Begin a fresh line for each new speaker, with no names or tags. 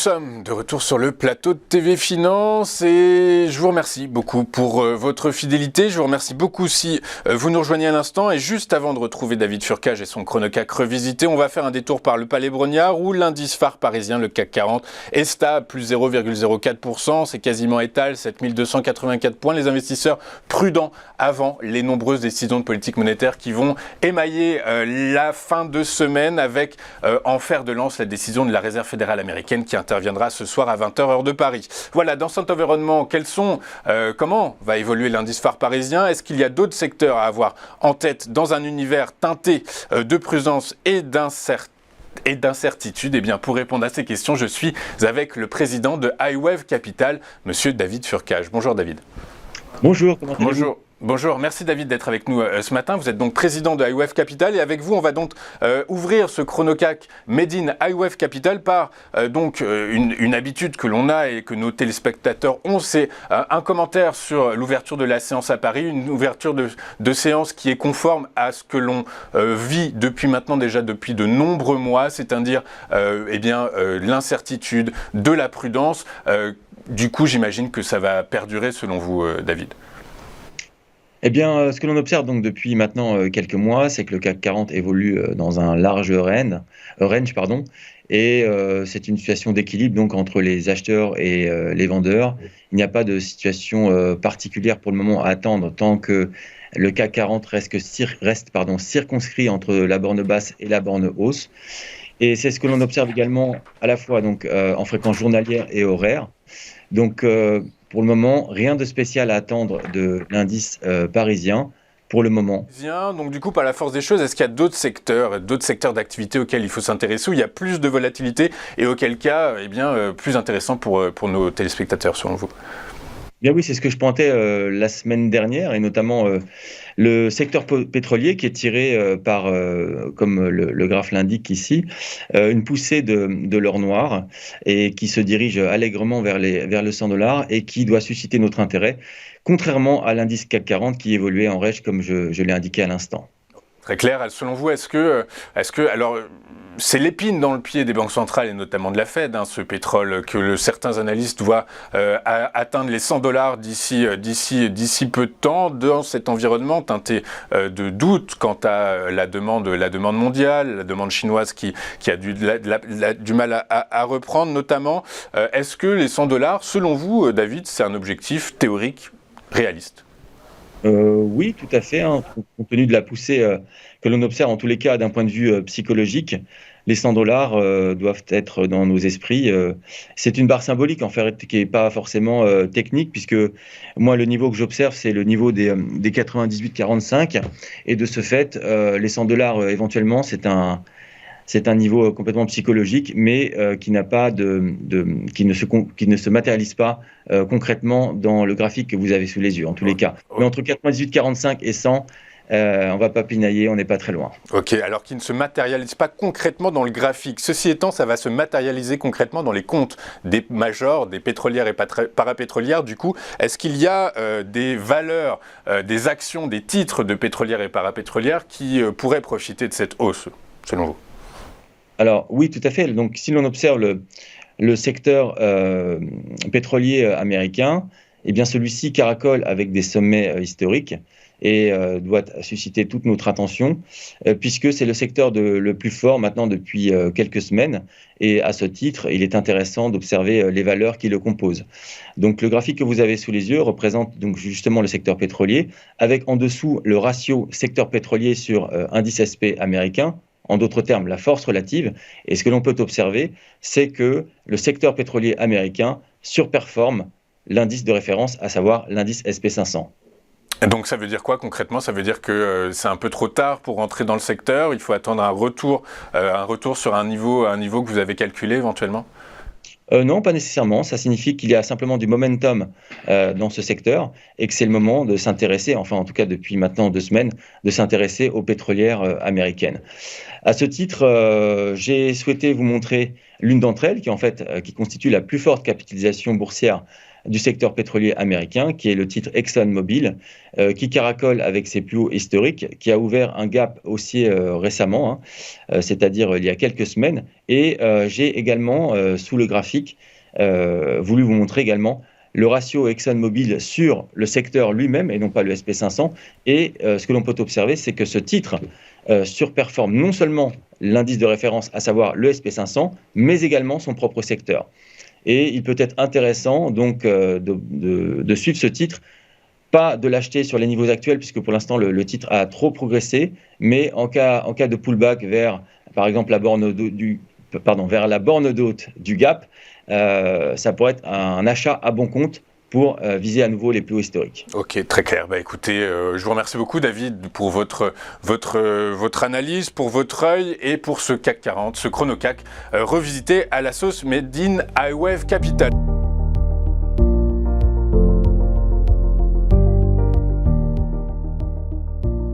Nous sommes de retour sur le plateau de TV Finance et je vous remercie beaucoup pour votre fidélité. Je vous remercie beaucoup si vous nous rejoignez à l'instant. Et juste avant de retrouver David Furcage et son chronoCAC revisité, on va faire un détour par le Palais Brognard où l'indice phare parisien, le CAC 40, est stable, plus 0,04%. C'est quasiment étal, 7284 points. Les investisseurs prudents avant les nombreuses décisions de politique monétaire qui vont émailler la fin de semaine avec en fer de lance la décision de la Réserve fédérale américaine qui interviendra ce soir à 20h heure de Paris. Voilà, dans cet environnement, comment va évoluer l'indice phare parisien? Est-ce qu'il y a d'autres secteurs à avoir en tête dans un univers teinté de prudence et d'incertitude? Eh bien, pour répondre à ces questions, je suis avec le président de iWave Capital, monsieur David Furcage. Bonjour David.
Bonjour, comment allez-vous ?
Bonjour, merci David d'être avec nous ce matin. Vous êtes donc président de iWave Capital et avec vous, on va donc ouvrir ce chronoCAC Made in iWave Capital par une habitude que l'on a et que nos téléspectateurs ont, c'est un commentaire sur l'ouverture de la séance à Paris, une ouverture de séance qui est conforme à ce que l'on vit depuis de nombreux mois, c'est-à-dire l'incertitude, de la prudence. Du coup, j'imagine que ça va perdurer selon vous, David.
Eh bien, ce que l'on observe donc depuis maintenant quelques mois, c'est que le CAC 40 évolue dans un large range, et c'est une situation d'équilibre donc entre les acheteurs et les vendeurs. Il n'y a pas de situation particulière pour le moment à attendre tant que le CAC 40 reste circonscrit entre la borne basse et la borne hausse. Et c'est ce que l'on observe également à la fois donc, en fréquence journalière et horaire. Donc, pour le moment, rien de spécial à attendre de l'indice parisien pour le moment.
Donc du coup, par la force des choses, est-ce qu'il y a d'autres secteurs d'activité auxquels il faut s'intéresser, où il y a plus de volatilité et auquel cas, plus intéressant pour nos téléspectateurs, selon vous?
Bien oui, c'est ce que je pointais la semaine dernière, et notamment le secteur pétrolier qui est tiré par, comme le graphe l'indique ici, une poussée de l'or noir et qui se dirige allègrement vers le 100 $ et qui doit susciter notre intérêt, contrairement à l'indice CAC 40 qui évoluait en règle comme je l'ai indiqué à l'instant.
Très clair. Selon vous, est-ce que alors c'est l'épine dans le pied des banques centrales et notamment de la Fed, ce pétrole, que certains analystes voient atteindre les 100 $ d'ici peu de temps, dans cet environnement teinté de doute quant à la demande mondiale, la demande chinoise qui a du mal à reprendre notamment. Est-ce que les 100 $, selon vous, David, c'est un objectif théorique réaliste?
Oui, tout à fait, compte tenu de la poussée que l'on observe en tous les cas d'un point de vue psychologique. Les 100 $ doivent être dans nos esprits. C'est une barre symbolique en fait qui n'est pas forcément technique, puisque moi le niveau que j'observe c'est le niveau des 98,45 et de ce fait les 100 $ éventuellement c'est un niveau complètement psychologique, mais qui ne se matérialise pas concrètement dans le graphique que vous avez sous les yeux, en tous les cas. Mais entre 98,45 et 100, on ne va pas pinailler, on n'est pas très loin.
Ok, alors qui ne se matérialise pas concrètement dans le graphique. Ceci étant, ça va se matérialiser concrètement dans les comptes des majors, des pétrolières et parapétrolières. Du coup, est-ce qu'il y a des valeurs, des actions, des titres de pétrolières et parapétrolières qui pourraient profiter de cette hausse, selon vous?
Alors oui, tout à fait. Donc si l'on observe le secteur pétrolier américain, eh bien celui-ci caracole avec des sommets historiques et doit susciter toute notre attention puisque c'est le secteur le plus fort maintenant depuis quelques semaines, et à ce titre, il est intéressant d'observer les valeurs qui le composent. Donc le graphique que vous avez sous les yeux représente donc justement le secteur pétrolier, avec en dessous le ratio secteur pétrolier sur indice SP américain. En d'autres termes, la force relative. Et ce que l'on peut observer, c'est que le secteur pétrolier américain surperforme l'indice de référence, à savoir l'indice SP500.
Donc ça veut dire quoi concrètement? Ça veut dire que c'est un peu trop tard pour rentrer dans le secteur, il faut attendre un retour sur un niveau que vous avez calculé éventuellement?
Non, pas nécessairement. Ça signifie qu'il y a simplement du momentum dans ce secteur et que c'est le moment de s'intéresser, enfin en tout cas depuis maintenant 2 semaines, de s'intéresser aux pétrolières américaines. À ce titre, j'ai souhaité vous montrer L'une d'entre elles, qui constitue la plus forte capitalisation boursière du secteur pétrolier américain, qui est le titre ExxonMobil, qui caracole avec ses plus hauts historiques, qui a ouvert un gap haussier récemment, c'est-à-dire il y a quelques semaines. Et j'ai également, sous le graphique, voulu vous montrer également le ratio ExxonMobil sur le secteur lui-même, et non pas le SP500. Et ce que l'on peut observer, c'est que ce titre surperforme non seulement l'indice de référence, à savoir le SP500, mais également son propre secteur. Et il peut être intéressant donc de suivre ce titre, pas de l'acheter sur les niveaux actuels, puisque pour l'instant le titre a trop progressé, mais en cas de pullback vers, par exemple, vers la borne d'haute du gap, ça pourrait être un achat à bon compte pour viser à nouveau les plus hauts historiques.
Ok, très clair. Bah, écoutez, je vous remercie beaucoup, David, pour votre analyse, pour votre œil et pour ce CAC 40, ce chrono-CAC revisité à la sauce Made in iWave Capital.